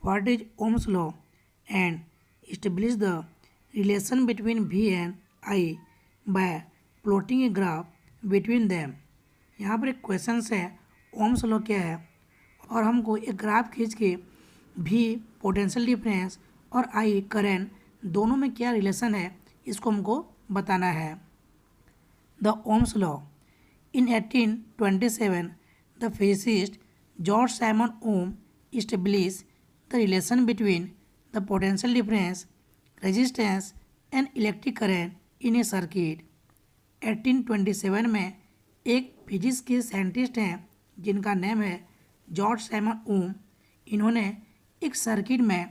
what is Ohm's law and establish the relation between V and I by plotting a graph between them। यहाँ पर एक question है Ohm's law क्या है और हमको एक ग्राफ खींच के V पोटेंशियल डिफरेंस और I करंट दोनों में क्या रिलेशन है इसको हमको बताना है। The Ohm's law. In 1827 the physicist George Simon Ohm established the relation between the potential difference, resistance and electric current in a circuit। 1827 में एक फिजिक्स के साइंटिस्ट हैं जिनका नाम है जॉर्ज साइमन ओम। इन्होंने एक सर्किट में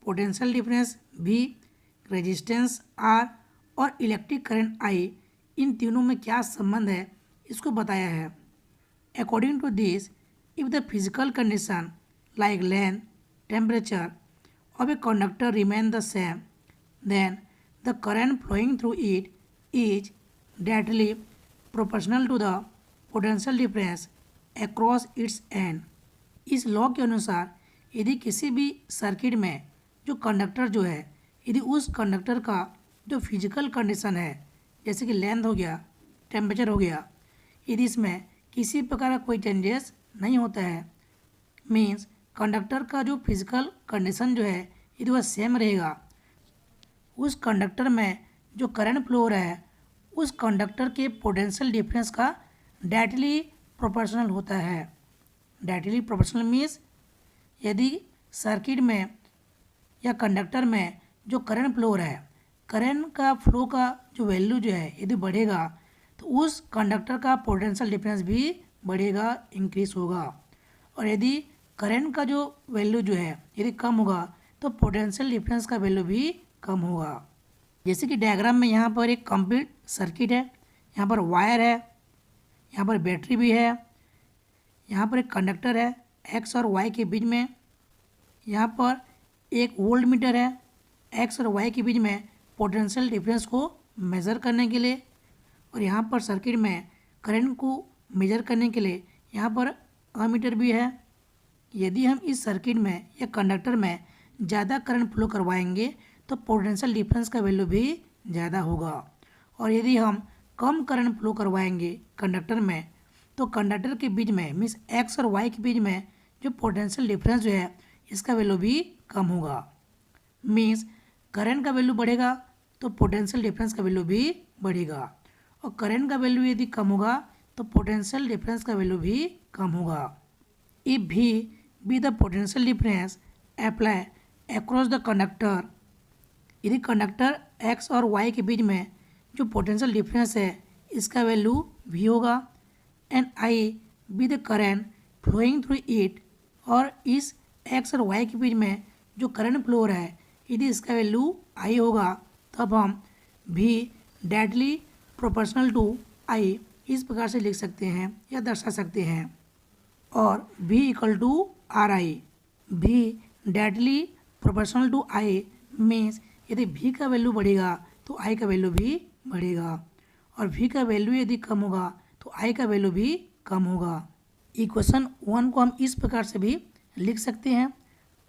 potential difference V, resistance R और इलेक्ट्रिक करंट I इन तीनों में क्या संबंध है इसको बताया है। According to this, if the physical condition like length, temperature of a conductor remain the same, then the current flowing through it is directly proportional to the potential difference across its end। इस law के अनुसार यदि किसी भी circuit में जो conductor जो है यदि उस कंडक्टर का जो फिजिकल कंडीशन है जैसे कि लेंथ हो गया, टेम्परेचर हो गया, यदि इसमें किसी प्रकार का कोई चेंजेस नहीं होता है, मीन्स कंडक्टर का जो फिजिकल कंडीशन जो है यदि वह सेम रहेगा, उस कंडक्टर में जो करंट फ्लो हो रहा है उस कंडक्टर के पोटेंशियल डिफरेंस का डायरेक्टली प्रोपोर्शनल होता है। डायरेक्टली प्रोपोर्शनल मीन्स यदि सर्किट में या कंडक्टर में जो करंट फ्लो हो रहा है, करंट का फ्लो का जो वैल्यू जो है यदि बढ़ेगा तो उस कंडक्टर का पोटेंशियल डिफरेंस भी बढ़ेगा, इंक्रीज होगा। और यदि करंट का जो वैल्यू जो है यदि कम होगा तो पोटेंशियल डिफरेंस का वैल्यू भी कम होगा। जैसे कि डायग्राम में यहाँ पर एक कंप्लीट सर्किट है, यहाँ पर वायर है, यहाँ पर बैटरी भी है, यहाँ पर एक कंडक्टर है एक्स और वाई के बीच में, यहाँ पर एक वोल्ट मीटर है एक्स और वाई के बीच में पोटेंशियल डिफरेंस को मेज़र करने के लिए, और यहाँ पर सर्किट में करंट को मेज़र करने के लिए यहाँ पर अमीटर भी है। यदि हम इस सर्किट में या कंडक्टर में ज़्यादा करंट फ्लो करवाएंगे तो पोटेंशियल डिफरेंस का वैल्यू भी ज़्यादा होगा, और यदि हम कम करंट फ्लो करवाएंगे कंडक्टर में तो कंडक्टर के बीच में मीन्स एक्स और वाई के बीच में जो पोटेंशियल डिफरेंस जो है इसका वैल्यू भी कम होगा। मीन्स करंट का वैल्यू बढ़ेगा तो पोटेंशियल डिफरेंस का वैल्यू भी बढ़ेगा, और करंट का वैल्यू यदि कम होगा तो पोटेंशियल डिफरेंस का वैल्यू भी कम होगा। If V be the potential difference apply across the conductor, यदि कंडक्टर x और y के बीच में जो पोटेंशियल डिफरेंस है इसका वैल्यू V होगा, and I be the current flowing through it, और इस x और y के बीच में जो करंट फ्लो हो रहा है यदि इसका वैल्यू I होगा तब हम V directly proportional to I इस प्रकार से लिख सकते हैं या दर्शा सकते हैं। और V equal to RI, V directly proportional to I means यदि V का वैल्यू बढ़ेगा तो I का वैल्यू भी बढ़ेगा, और V का वैल्यू यदि कम होगा तो I का वैल्यू भी कम होगा। इक्वेशन 1 को हम इस प्रकार से भी लिख सकते हैं,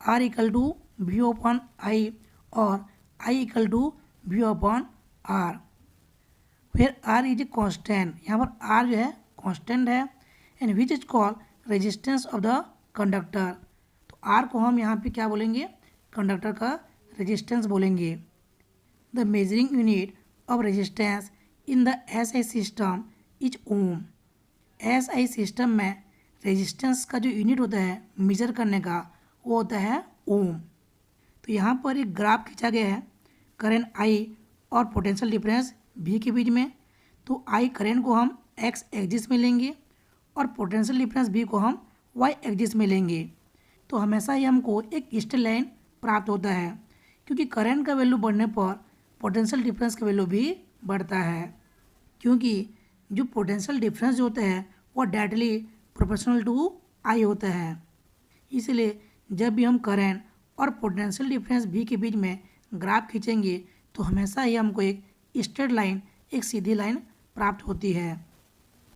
R equal to V upon I और I equal to V upon R, फिर R इज ए कॉन्स्टेंट, यहाँ पर R जो है कॉन्स्टेंट है, and which is called resistance of the conductor. तो R को हम यहाँ पे क्या बोलेंगे, कंडक्टर का रेजिस्टेंस बोलेंगे। The measuring unit of resistance in the SI system is ohm. SI system में रेजिस्टेंस का जो यूनिट होता है मेजर करने का वो होता है ओम। तो यहाँ पर एक ग्राफ खींचा गया है करंट I और पोटेंशियल डिफरेंस V के बीच में। तो I करंट को हम x एक्सिस में लेंगे और पोटेंशियल डिफरेंस V को हम y एक्सिस में लेंगे, तो हमेशा ही हमको एक स्ट्रेट लाइन प्राप्त होता है, क्योंकि करंट का वैल्यू बढ़ने पर पोटेंशियल डिफरेंस का वैल्यू भी बढ़ता है, क्योंकि जो पोटेंशियल डिफरेंस जो होता है वो डायरेक्टली प्रोपोर्शनल टू I होता है। इसलिए जब भी हम करंट और पोटेंशियल डिफरेंस V के बीच में ग्राफ खींचेंगे तो हमेशा ही हमको एक स्ट्रेट लाइन, एक सीधी लाइन प्राप्त होती है।